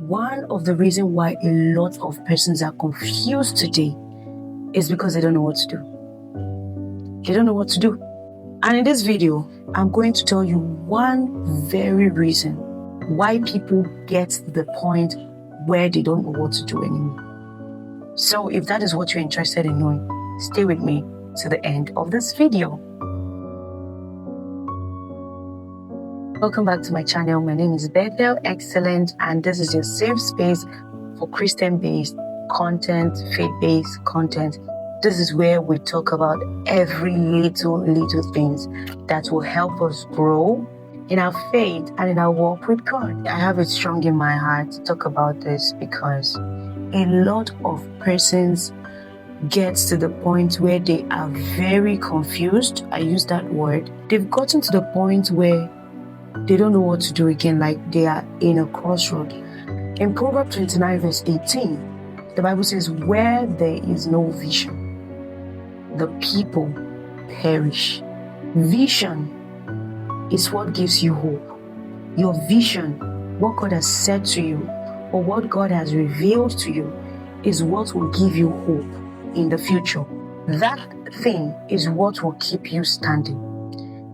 One of the reasons why a lot of persons are confused today is because they don't know what to do. They don't know what to do. And in this video, I'm going to tell you one very reason why people get to the point where they don't know what to do anymore. So if that is what you're interested in knowing, stay with me to the end of this video. Welcome back to my channel. My name is Bethel Excellent, and this is your safe space for Christian-based content, faith-based content. This is where we talk about every little things that will help us grow in our faith and in our walk with God. I have it strong in my heart to talk about this because a lot of persons get to the point where they are very confused. I use that word. They've gotten to the point where they don't know what to do again, like they are in a crossroad. In Proverbs 29 verse 18, the Bible says, where there is no vision, the people perish. Vision is what gives you hope. Your vision, what God has said to you, or what God has revealed to you, is what will give you hope in the future. That thing is what will keep you standing,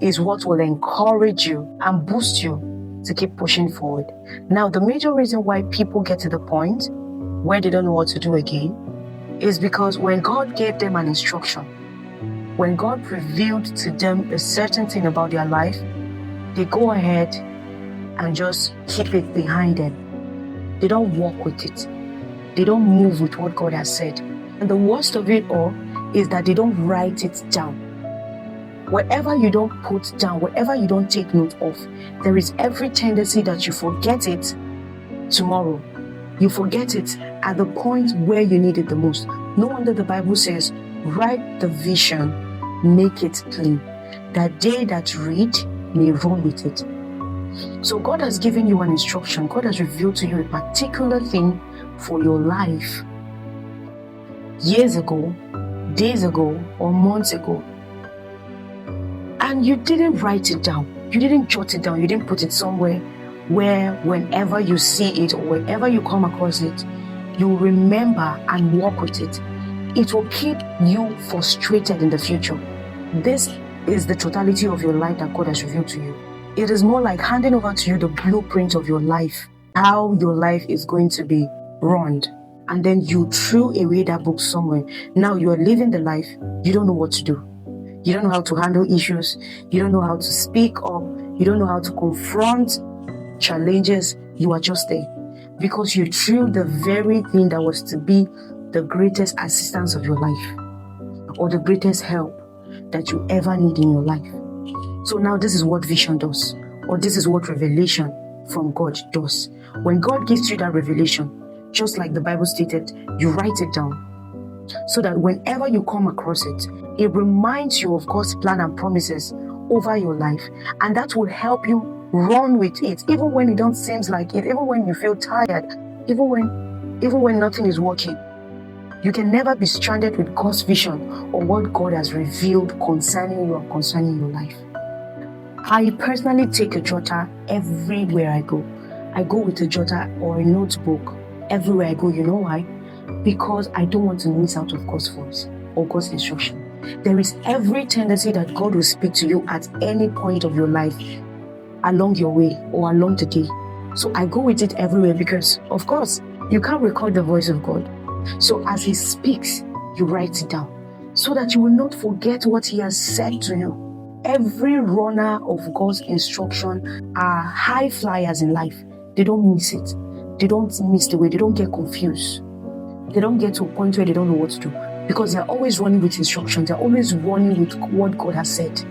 is what will encourage you and boost you to keep pushing forward. Now, the major reason why people get to the point where they don't know what to do again is because when God gave them an instruction, when God revealed to them a certain thing about their life, they go ahead and just keep it behind them. They don't walk with it. They don't move with what God has said. And the worst of it all is that they don't write it down. Whatever you don't put down, whatever you don't take note of, there is every tendency that you forget it tomorrow. You forget it at the point where you need it the most. No wonder the Bible says, write the vision, make it plain, that they that read may run with it. So God has given you an instruction. God has revealed to you a particular thing for your life years ago, days ago, or months ago. And you didn't write it down. You didn't jot it down. You didn't put it somewhere where whenever you see it or whenever you come across it, you remember and walk with it. It will keep you frustrated in the future. This is the totality of your life that God has revealed to you. It is more like handing over to you the blueprint of your life, how your life is going to be run. And then you threw away that book somewhere. Now you are living the life. You don't know what to do. You don't know how to handle issues. You don't know how to speak up. You don't know how to confront challenges. You are just there because you threw the very thing that was to be the greatest assistance of your life or the greatest help that you ever need in your life. So now this is what vision does, or this is what revelation from God does. When God gives you that revelation, just like the Bible stated, you write it down so that whenever you come across it, it reminds you of God's plan and promises over your life, and that will help you run with it, even when it don't seem like it, even when you feel tired, even when nothing is working. You can never be stranded with God's vision or what God has revealed concerning you and concerning your life. I personally take a jotter everywhere I go. I go with a jotter or a notebook everywhere I go. You know why? Because I don't want to miss out of God's voice or God's instruction. There is every tendency that God will speak to you at any point of your life, along your way or along the day. So I go with it everywhere because, of course, you can't record the voice of God. So as He speaks, you write it down so that you will not forget what He has said to you. Every runner of God's instruction are high flyers in life. They don't miss it. They don't miss the way. They don't get confused. They don't get to a point where they don't know what to do because they're always running with instructions. They're always running with what God has said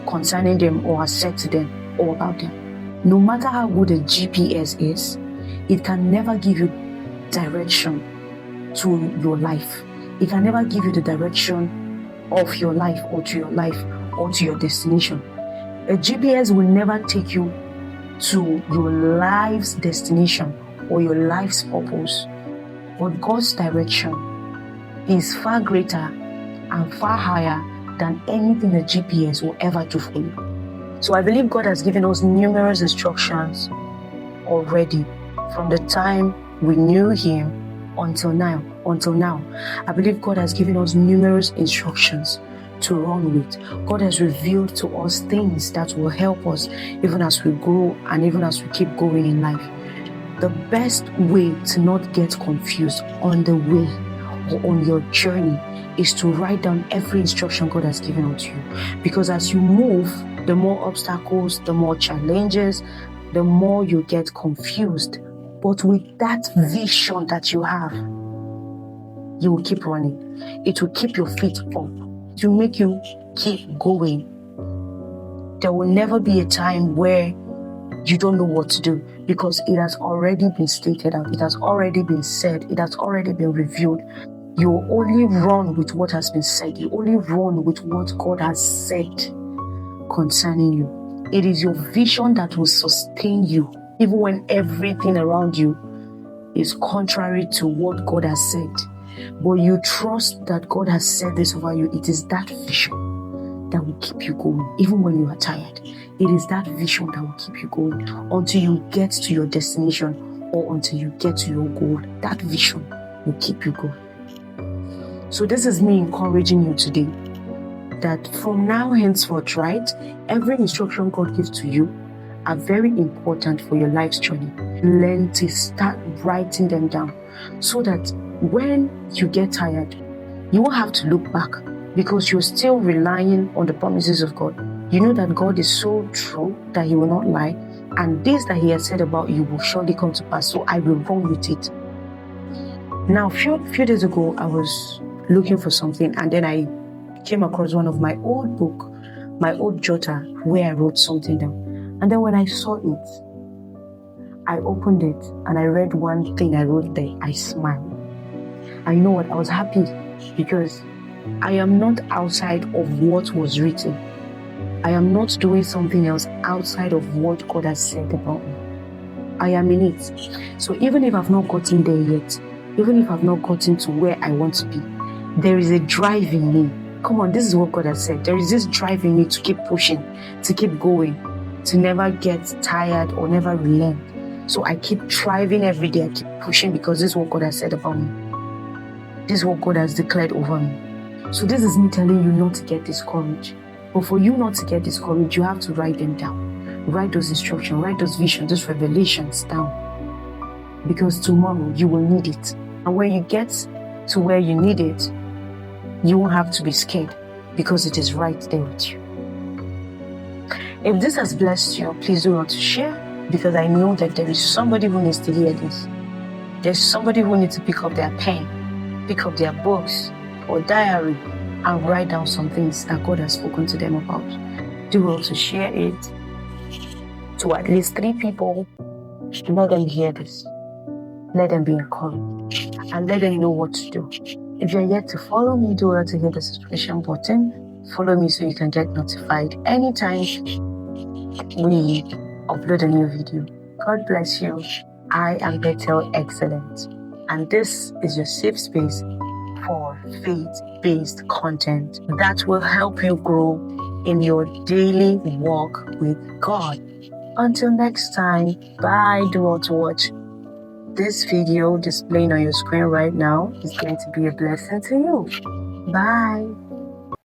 concerning them or has said to them or about them. No matter how good a GPS is, it can never give you direction to your life. It can never give you the direction of your life or to your life or to your destination. A GPS will never take you to your life's destination or your life's purpose. But God's direction is far greater and far higher than anything the GPS will ever do for you. So I believe God has given us numerous instructions already from the time we knew Him until now. I believe God has given us numerous instructions to run with. God has revealed to us things that will help us even as we grow and even as we keep going in life. The best way to not get confused on the way or on your journey is to write down every instruction God has given unto you. Because as you move, the more obstacles, the more challenges, the more you get confused. But with that vision that you have, you will keep running. It will keep your feet up. It will make you keep going. There will never be a time where you don't know what to do, because it has already been stated out. It has already been said. It has already been revealed. You only run with what has been said. You only run with what God has said concerning you. It is your vision that will sustain you, even when everything around you is contrary to what God has said. But you trust that God has said this over you. It is that vision that will keep you going, even when you are tired. It is that vision that will keep you going until you get to your destination or until you get to your goal. That vision will keep you going. So this is me encouraging you today that from now henceforth, right, every instruction God gives to you are very important for your life's journey. Learn to start writing them down so that when you get tired, you won't have to look back, because you're still relying on the promises of God. You know that God is so true that He will not lie, and this that He has said about you will surely come to pass, so I will run with it. Now, a few days ago, I was looking for something, and then I came across one of my old book, my old jotter, where I wrote something down. And then when I saw it, I opened it and I read one thing I wrote there. I smiled. And you know what? I was happy because I am not outside of what was written. I am not doing something else outside of what God has said about me. I am in it. So even if I've not gotten there yet, even if I've not gotten to where I want to be, there is a drive in me. Come on, this is what God has said. There is this drive in me to keep pushing, to keep going, to never get tired or never relent. So I keep striving every day. I keep pushing because this is what God has said about me. This is what God has declared over me. So this is me telling you not to get discouraged. But for you not to get discouraged, you have to write them down. Write those instructions, write those visions, those revelations down. Because tomorrow you will need it. And when you get to where you need it, you won't have to be scared because it is right there with you. If this has blessed you, please do not share, because I know that there is somebody who needs to hear this. There's somebody who needs to pick up their pen, pick up their books or diary and write down some things that God has spoken to them about. Do also share it to at least 3 people. Let them hear this. Let them be encouraged and let them know what to do. If you're yet to follow me, do well to hit the subscription button. Follow me so you can get notified anytime we upload a new video. God bless you. I am Bethel Excellent, and this is your safe space for faith-based content that will help you grow in your daily walk with God. Until next time, bye. Do not watch. This video displaying on your screen right now is going to be a blessing to you. Bye.